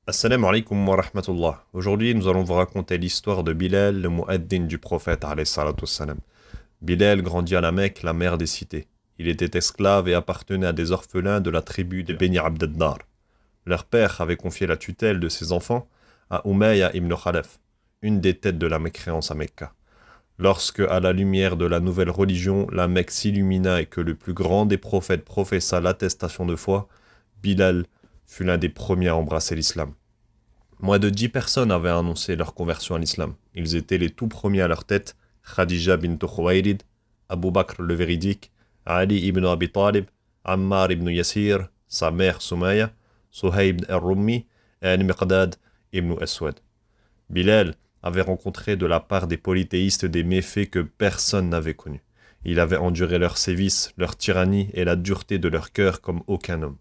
Assalamu alaikum wa rahmatullah. Aujourd'hui, nous allons vous raconter l'histoire de Bilal, le muaddin du prophète alayhi salatu wassalam. Bilal grandit à la Mecque, la mère des cités. Il était esclave et appartenait à des orphelins de la tribu des Beni Abd-Dar. Leur père avait confié la tutelle de ses enfants à Umayya ibn Khalaf, une des têtes de la mécréance à Mecca. Lorsque, à la lumière de la nouvelle religion, la Mecque s'illumina et que le plus grand des prophètes professa l'attestation de foi, Bilal fut l'un des premiers à embrasser l'islam. Moins de 10 personnes avaient annoncé leur conversion à l'islam. Ils étaient les tout premiers à leur tête: Khadija bint Khuwaylid, Abu Bakr le véridique, Ali ibn Abi Talib, Ammar ibn Yasir, sa mère Soumaïa, Suhayb al-Rummi et Al-Miqdad ibn Aswad. Bilal avait rencontré de la part des polythéistes des méfaits que personne n'avait connus. Il avait enduré leurs sévices, leur tyrannie et la dureté de leur cœur comme aucun homme.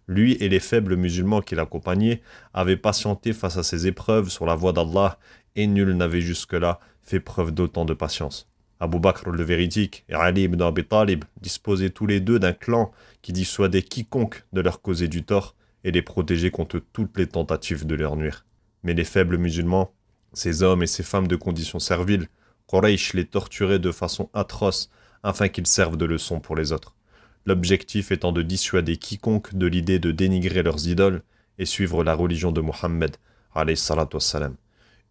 Lui et les faibles musulmans qui l'accompagnaient avaient patienté face à ces épreuves sur la voie d'Allah, et nul n'avait jusque-là fait preuve d'autant de patience. Abu Bakr le véridique et Ali ibn Abi Talib disposaient tous les deux d'un clan qui dissuadait quiconque de leur causer du tort et les protégeait contre toutes les tentatives de leur nuire. Mais les faibles musulmans, ces hommes et ces femmes de condition servile, Quraysh les torturait de façon atroce afin qu'ils servent de leçon pour les autres. L'objectif étant de dissuader quiconque de l'idée de dénigrer leurs idoles et suivre la religion de Mohammed, alayhi salatu wassalam.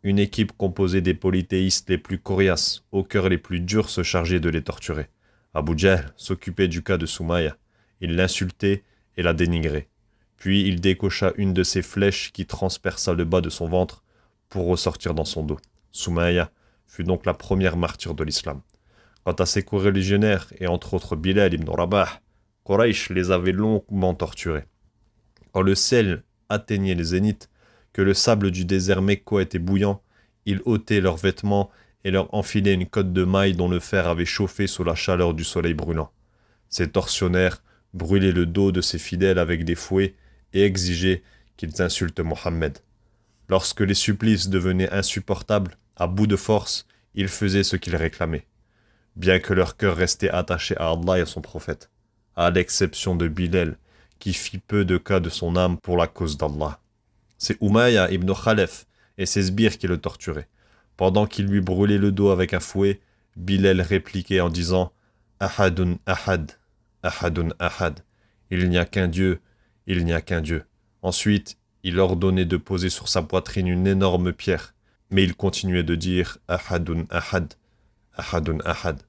Une équipe composée des polythéistes les plus coriaces, aux cœurs les plus durs, se chargeait de les torturer. Abu Jahl s'occupait du cas de Soumaïa. Il l'insultait et la dénigrait. Puis il décocha une de ses flèches qui transperça le bas de son ventre pour ressortir dans son dos. Soumaïa fut donc la première martyre de l'islam. Quant à ses coreligionnaires, et entre autres Bilal ibn Rabah, Quraysh les avait longuement torturés. Quand le ciel atteignait les zéniths, que le sable du désert mecquois était bouillant, ils ôtaient leurs vêtements et leur enfilaient une cotte de mailles dont le fer avait chauffé sous la chaleur du soleil brûlant. Ces tortionnaires brûlaient le dos de ses fidèles avec des fouets et exigeaient qu'ils insultent Mohammed. Lorsque les supplices devenaient insupportables, à bout de force, ils faisaient ce qu'ils réclamaient, bien que leur cœur restait attaché à Allah et à son prophète, à l'exception de Bilal, qui fit peu de cas de son âme pour la cause d'Allah. C'est Umayya ibn Khalaf et ses sbires qui le torturaient. Pendant qu'il lui brûlait le dos avec un fouet, Bilal répliquait en disant « Ahadun ahad, ahadun ahad » Il n'y a qu'un Dieu, il n'y a qu'un Dieu. Ensuite, il ordonnait de poser sur sa poitrine une énorme pierre, mais il continuait de dire « Ahadun ahad, ahadun ahad ».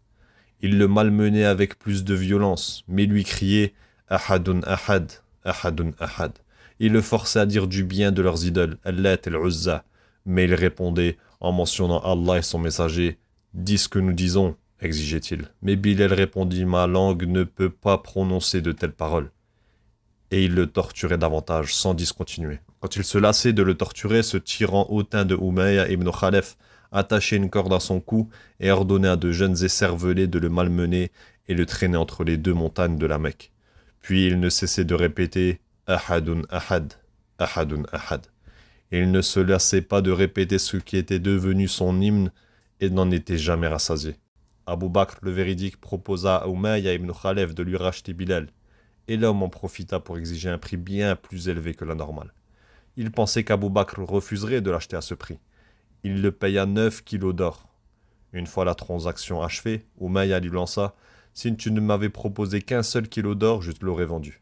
Il le malmenait avec plus de violence, mais lui criait « Ahadun ahad, ahadun ahad ». Il le forçait à dire du bien de leurs idoles, Allat et l'Uzza, mais il répondait en mentionnant Allah et son messager « Dis ce que nous disons », exigeait-il. Mais Bilal répondit « Ma langue ne peut pas prononcer de telles paroles ». Et il le torturait davantage, sans discontinuer. Quand il se lassait de le torturer, ce tyran hautain de Umayya ibn Khalaf attachait une corde à son cou et ordonnait à de jeunes écervelés de le malmener et le traîner entre les deux montagnes de la Mecque. Puis il ne cessait de répéter « Ahadun ahad, ahadun ahad ». Il ne se lassait pas de répéter ce qui était devenu son hymne et n'en était jamais rassasié. Abu Bakr le véridique proposa à Umayya ibn Khalaf de lui racheter Bilal, et l'homme en profita pour exiger un prix bien plus élevé que la normale. Il pensait qu'Abu Bakr refuserait de l'acheter à ce prix. Il le paya 9 kilos d'or. Une fois la transaction achevée, Umayya lui lança « Si tu ne m'avais proposé qu'un seul kilo d'or, je te l'aurais vendu. »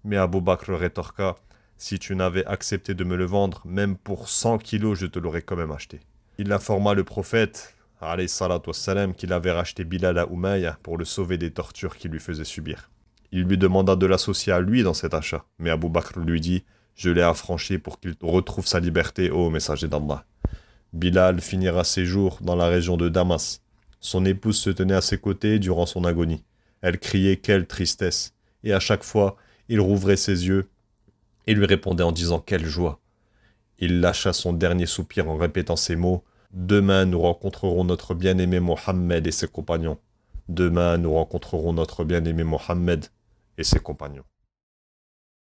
Mais Abu Bakr rétorqua « Si tu n'avais accepté de me le vendre, même pour 100 kilos, je te l'aurais quand même acheté. » Il informa le prophète, alayhi salatu wassalam, qu'il avait racheté Bilal à Umayya pour le sauver des tortures qu'il lui faisait subir. Il lui demanda de l'associer à lui dans cet achat, mais Abu Bakr lui dit « Je l'ai affranchi pour qu'il retrouve sa liberté, ô messager d'Allah. » Bilal finira ses jours dans la région de Damas. Son épouse se tenait à ses côtés durant son agonie. Elle criait « Quelle tristesse !» Et à chaque fois, il rouvrait ses yeux et lui répondait en disant « Quelle joie !» Il lâcha son dernier soupir en répétant ces mots « Demain, nous rencontrerons notre bien-aimé Mohammed et ses compagnons. Demain, nous rencontrerons notre bien-aimé Mohammed et ses compagnons. »